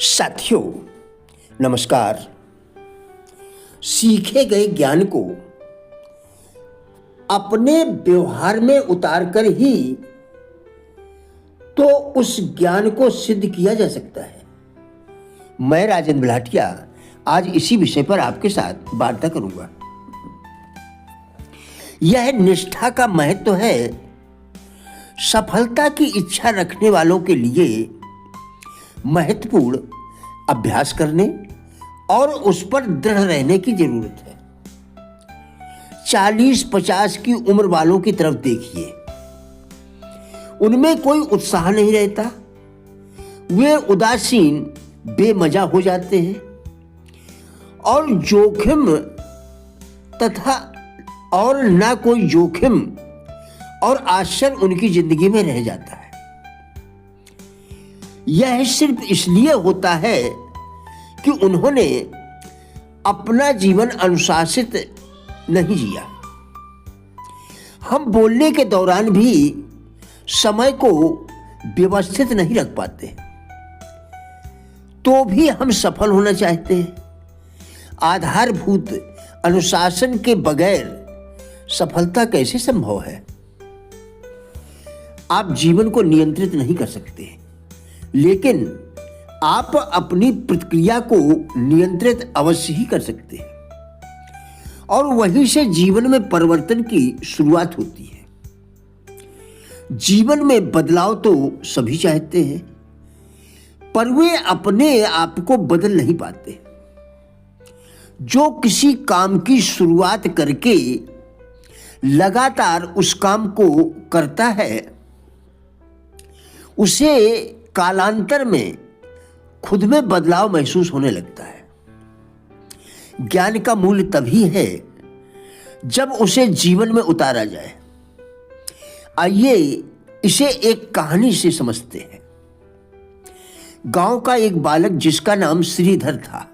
साथियों नमस्कार। सीखे गए ज्ञान को अपने व्यवहार में उतारकर ही तो उस ज्ञान को सिद्ध किया जा सकता है। मैं राजेंद्र भाटिया आज इसी विषय पर आपके साथ वार्ता करूंगा। यह निष्ठा का महत्व है। सफलता की इच्छा रखने वालों के लिए महत्वपूर्ण अभ्यास करने और उस पर दृढ़ रहने की जरूरत है। 40-50 की उम्र वालों की तरफ देखिए, उनमें कोई उत्साह नहीं रहता। वे उदासीन बेमजा हो जाते हैं और जोखिम तथा और ना कोई जोखिम और आश्चर्य उनकी जिंदगी में रह जाता है। यह सिर्फ इसलिए होता है कि उन्होंने अपना जीवन अनुशासित नहीं जिया। हम बोलने के दौरान भी समय को व्यवस्थित नहीं रख पाते, तो भी हम सफल होना चाहते हैं। आधारभूत अनुशासन के बगैर सफलता कैसे संभव है? आप जीवन को नियंत्रित नहीं कर सकते, लेकिन आप अपनी प्रतिक्रिया को नियंत्रित अवश्य ही कर सकते हैं और वहीं से जीवन में परिवर्तन की शुरुआत होती है। जीवन में बदलाव तो सभी चाहते हैं, पर वे अपने आप को बदल नहीं पाते। जो किसी काम की शुरुआत करके लगातार उस काम को करता है, उसे कालांतर में खुद में बदलाव महसूस होने लगता है। ज्ञान का मूल्य तभी है जब उसे जीवन में उतारा जाए। आइए इसे एक कहानी से समझते हैं। गांव का एक बालक जिसका नाम श्रीधर था,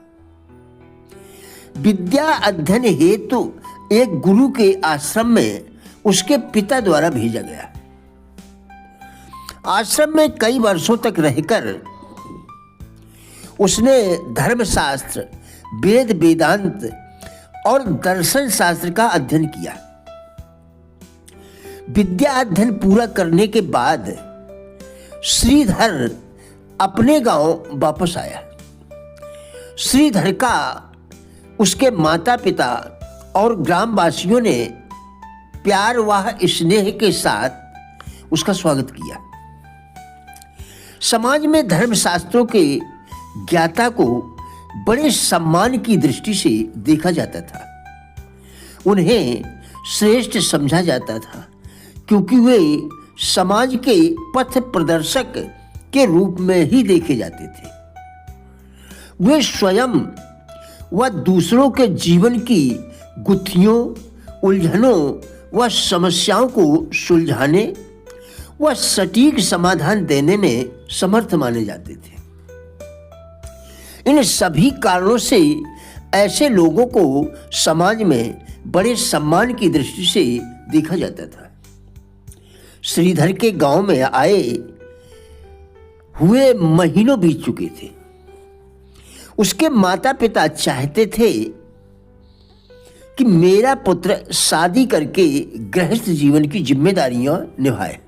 विद्या अध्ययन हेतु एक गुरु के आश्रम में उसके पिता द्वारा भेजा गया। आश्रम में कई वर्षों तक रहकर उसने धर्मशास्त्र, वेद वेदांत और दर्शन शास्त्र का अध्ययन किया। विद्या अध्ययन पूरा करने के बाद श्रीधर अपने गांव वापस आया। श्रीधर का उसके माता पिता और ग्रामवासियों ने प्यार व स्नेह के साथ उसका स्वागत किया। समाज में धर्मशास्त्रों के ज्ञाता को बड़े सम्मान की दृष्टि से देखा जाता था। उन्हें श्रेष्ठ समझा जाता था क्योंकि वे समाज के पथ प्रदर्शक के रूप में ही देखे जाते थे। वे स्वयं व दूसरों के जीवन की गुत्थियों, उलझनों व समस्याओं को सुलझाने व सटीक समाधान देने में समर्थ माने जाते थे। इन सभी कारणों से ऐसे लोगों को समाज में बड़े सम्मान की दृष्टि से देखा जाता था। श्रीधर के गांव में आए हुए महीनों बीत चुके थे। उसके माता पिता चाहते थे कि मेरा पुत्र शादी करके गृहस्थ जीवन की जिम्मेदारियां निभाए।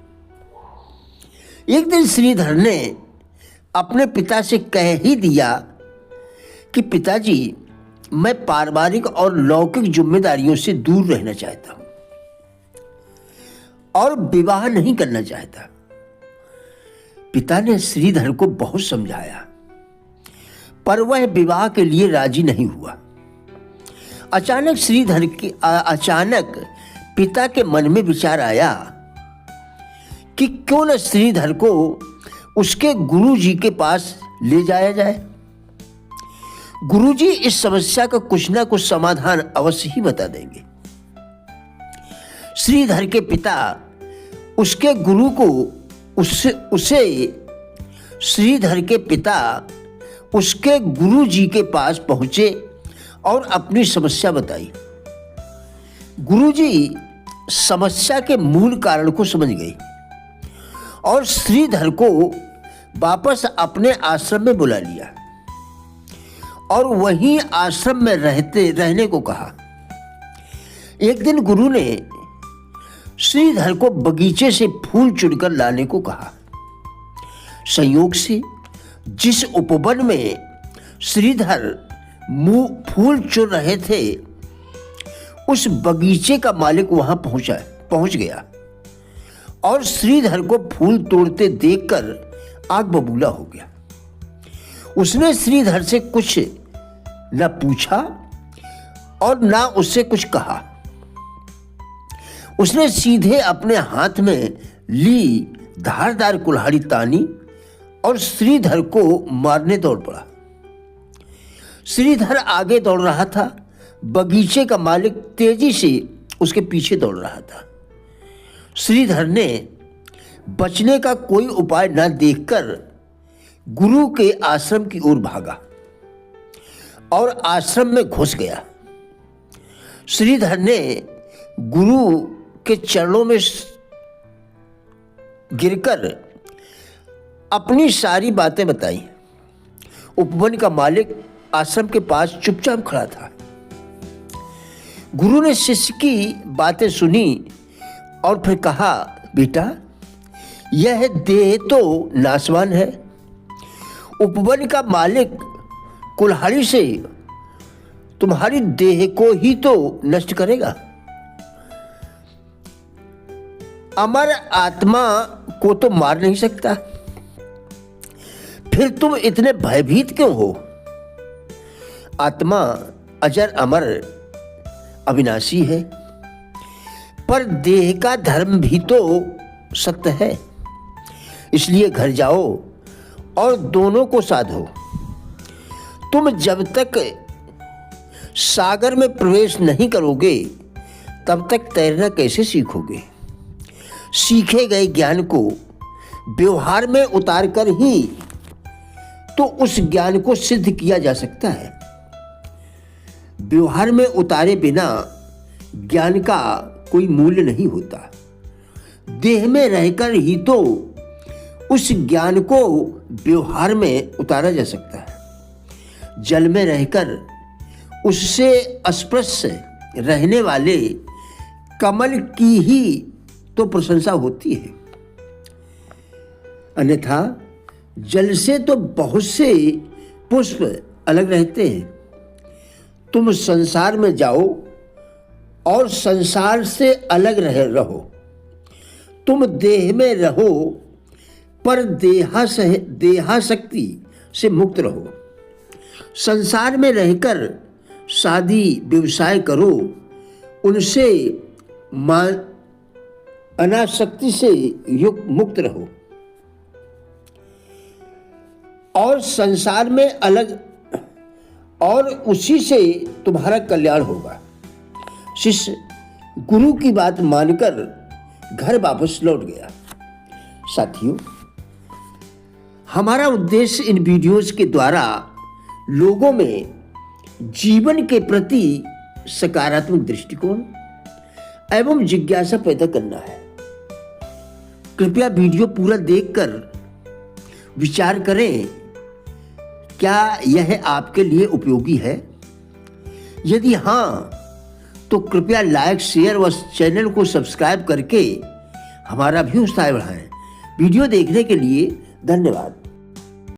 एक दिन श्रीधर ने अपने पिता से कह ही दिया कि पिताजी, मैं पारिवारिक और लौकिक जिम्मेदारियों से दूर रहना चाहता हूं और विवाह नहीं करना चाहता। पिता ने श्रीधर को बहुत समझाया, पर वह विवाह के लिए राजी नहीं हुआ। अचानक पिता के मन में विचार आया कि क्यों न श्रीधर को उसके गुरुजी के पास ले जाया जाए। गुरुजी इस समस्या का कुछ ना कुछ समाधान अवश्य ही बता देंगे। श्रीधर के पिता उसके गुरु को श्रीधर के पिता उसके गुरुजी के पास पहुंचे और अपनी समस्या बताई। गुरुजी समस्या के मूल कारण को समझ गए और श्रीधर को वापस अपने आश्रम में बुला लिया। और वहीं आश्रम में रहने को कहा। एक दिन गुरु ने श्रीधर को बगीचे से फूल चुनकर लाने को कहा। संयोग से जिस उपवन में श्रीधर फूल चुन रहे थे, उस बगीचे का मालिक वहां पहुंच गया और श्रीधर को फूल तोड़ते देखकर आग बबूला हो गया। उसने श्रीधर से कुछ न पूछा और न उससे कुछ कहा। उसने सीधे अपने हाथ में ली धारदार कुल्हाड़ी तानी और श्रीधर को मारने दौड़ पड़ा। श्रीधर आगे दौड़ रहा था, बगीचे का मालिक तेजी से उसके पीछे दौड़ रहा था। श्रीधर ने बचने का कोई उपाय न देखकर गुरु के आश्रम की ओर भागा और आश्रम में घुस गया। श्रीधर ने गुरु के चरणों में गिरकर अपनी सारी बातें बताई। उपवन का मालिक आश्रम के पास चुपचाप खड़ा था। गुरु ने शिष्य की बातें सुनी और फिर कहा, बेटा, यह देह तो नाशवान है। उपवन का मालिक कुल्हाड़ी से तुम्हारी देह को ही तो नष्ट करेगा। अमर आत्मा को तो मार नहीं सकता। फिर तुम इतने भयभीत क्यों हो? आत्मा अजर अमर अविनाशी है, पर देह का धर्म भी तो सत्य है। इसलिए घर जाओ और दोनों को साधो। तुम जब तक सागर में प्रवेश नहीं करोगे, तब तक तैरना कैसे सीखोगे? सीखे गए ज्ञान को व्यवहार में उतार कर ही तो उस ज्ञान को सिद्ध किया जा सकता है। व्यवहार में उतारे बिना ज्ञान का कोई मूल्य नहीं होता। देह में रहकर ही तो उस ज्ञान को व्यवहार में उतारा जा सकता है। जल में रहकर उससे स्पर्श रहने वाले कमल की ही तो प्रशंसा होती है। अन्यथा जल से तो बहुत से पुष्प अलग रहते हैं। तुम संसार में जाओ और संसार से अलग रहो। तुम देह में रहो पर देहासक्ति से मुक्त रहो। संसार में रहकर शादी व्यवसाय करो, उनसे अनासक्ति से मुक्त रहो और संसार में अलग, और उसी से तुम्हारा कल्याण होगा। शिष्य गुरु की बात मानकर घर वापस लौट गया। साथियों, हमारा उद्देश्य इन वीडियोस के द्वारा लोगों में जीवन के प्रति सकारात्मक दृष्टिकोण एवं जिज्ञासा पैदा करना है। कृपया वीडियो पूरा देखकर विचार करें, क्या यह आपके लिए उपयोगी है? यदि हाँ, तो कृपया लाइक, शेयर व चैनल को सब्सक्राइब करके हमारा भी उत्साह बढ़ाएं। वीडियो देखने के लिए धन्यवाद।